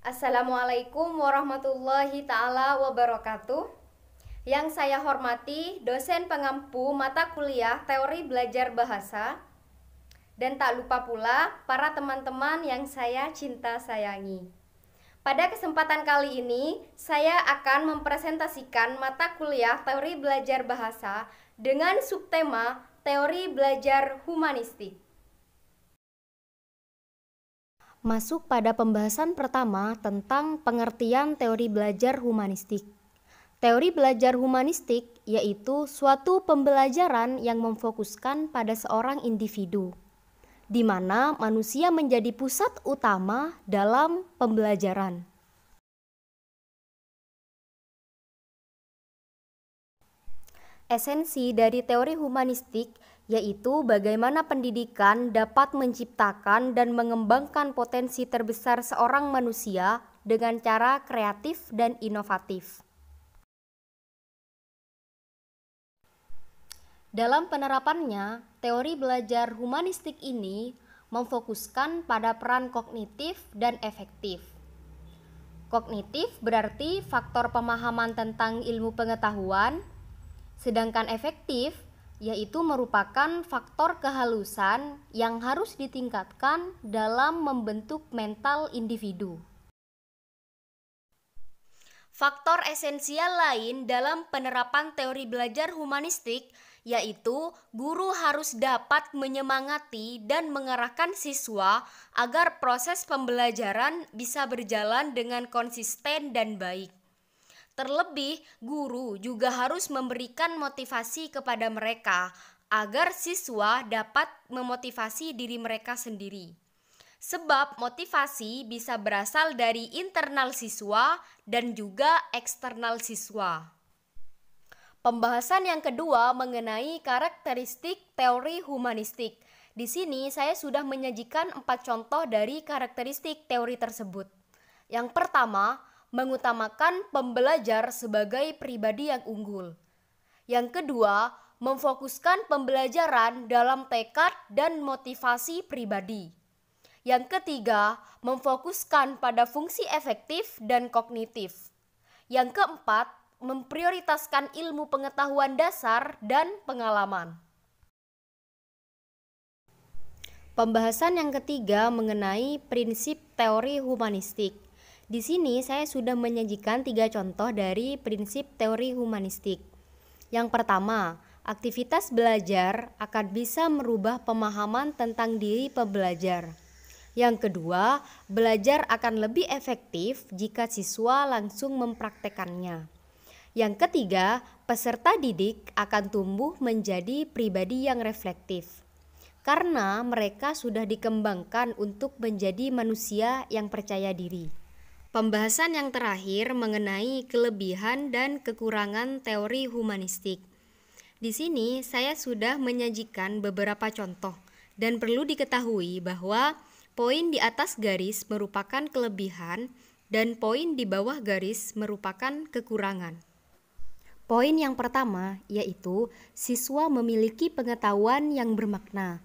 Assalamualaikum warahmatullahi ta'ala wabarakatuh. Yang saya hormati dosen pengampu mata kuliah teori belajar bahasa. Dan tak lupa pula para teman-teman yang saya cinta sayangi. Pada kesempatan kali ini, saya akan mempresentasikan mata kuliah teori belajar bahasa dengan subtema teori belajar humanistik. Masuk pada pembahasan pertama tentang pengertian teori belajar humanistik. Teori belajar humanistik yaitu suatu pembelajaran yang memfokuskan pada seorang individu, di mana manusia menjadi pusat utama dalam pembelajaran. Esensi dari teori humanistik yaitu bagaimana pendidikan dapat menciptakan dan mengembangkan potensi terbesar seorang manusia dengan cara kreatif dan inovatif. Dalam penerapannya, teori belajar humanistik ini memfokuskan pada peran kognitif dan efektif. Kognitif berarti faktor pemahaman tentang ilmu pengetahuan, sedangkan efektif yaitu merupakan faktor kehalusan yang harus ditingkatkan dalam membentuk mental individu. Faktor esensial lain dalam penerapan teori belajar humanistik yaitu guru harus dapat menyemangati dan mengarahkan siswa agar proses pembelajaran bisa berjalan dengan konsisten dan baik. Terlebih, guru juga harus memberikan motivasi kepada mereka agar siswa dapat memotivasi diri mereka sendiri. Sebab motivasi bisa berasal dari internal siswa dan juga eksternal siswa. Pembahasan yang kedua mengenai karakteristik teori humanistik. Di sini saya sudah menyajikan 4 contoh dari karakteristik teori tersebut. Yang pertama, mengutamakan pembelajar sebagai pribadi yang unggul. Yang kedua, memfokuskan pembelajaran dalam tekad dan motivasi pribadi. Yang ketiga, memfokuskan pada fungsi efektif dan kognitif. Yang keempat, memprioritaskan ilmu pengetahuan dasar dan pengalaman. Pembahasan yang ketiga mengenai prinsip teori humanistik. Di sini saya sudah menyajikan 3 contoh dari prinsip teori humanistik. Yang pertama, aktivitas belajar akan bisa merubah pemahaman tentang diri pembelajar. Yang kedua, belajar akan lebih efektif jika siswa langsung mempraktekannya. Yang ketiga, peserta didik akan tumbuh menjadi pribadi yang reflektif, karena mereka sudah dikembangkan untuk menjadi manusia yang percaya diri. Pembahasan yang terakhir mengenai kelebihan dan kekurangan teori humanistik. Di sini saya sudah menyajikan beberapa contoh dan perlu diketahui bahwa poin di atas garis merupakan kelebihan dan poin di bawah garis merupakan kekurangan. Poin yang pertama yaitu siswa memiliki pengetahuan yang bermakna.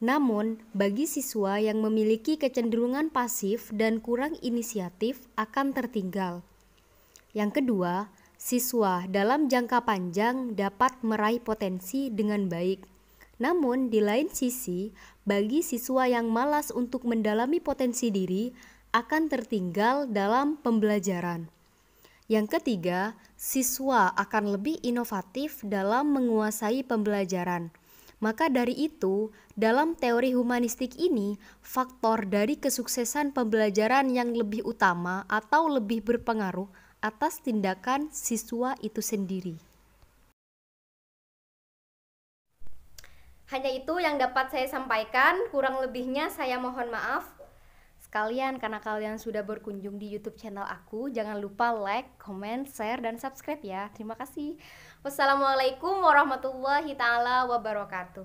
Namun, bagi siswa yang memiliki kecenderungan pasif dan kurang inisiatif akan tertinggal. Yang kedua, siswa dalam jangka panjang dapat meraih potensi dengan baik. Namun, di lain sisi, bagi siswa yang malas untuk mendalami potensi diri akan tertinggal dalam pembelajaran. Yang ketiga, siswa akan lebih inovatif dalam menguasai pembelajaran. Maka dari itu, dalam teori humanistik ini, faktor dari kesuksesan pembelajaran yang lebih utama atau lebih berpengaruh atas tindakan siswa itu sendiri. Hanya itu yang dapat saya sampaikan, kurang lebihnya saya mohon maaf. Sekalian, karena kalian sudah berkunjung di YouTube channel aku, jangan lupa like, comment, share, dan subscribe ya. Terima kasih. Wassalamualaikum warahmatullahi ta'ala wabarakatuh.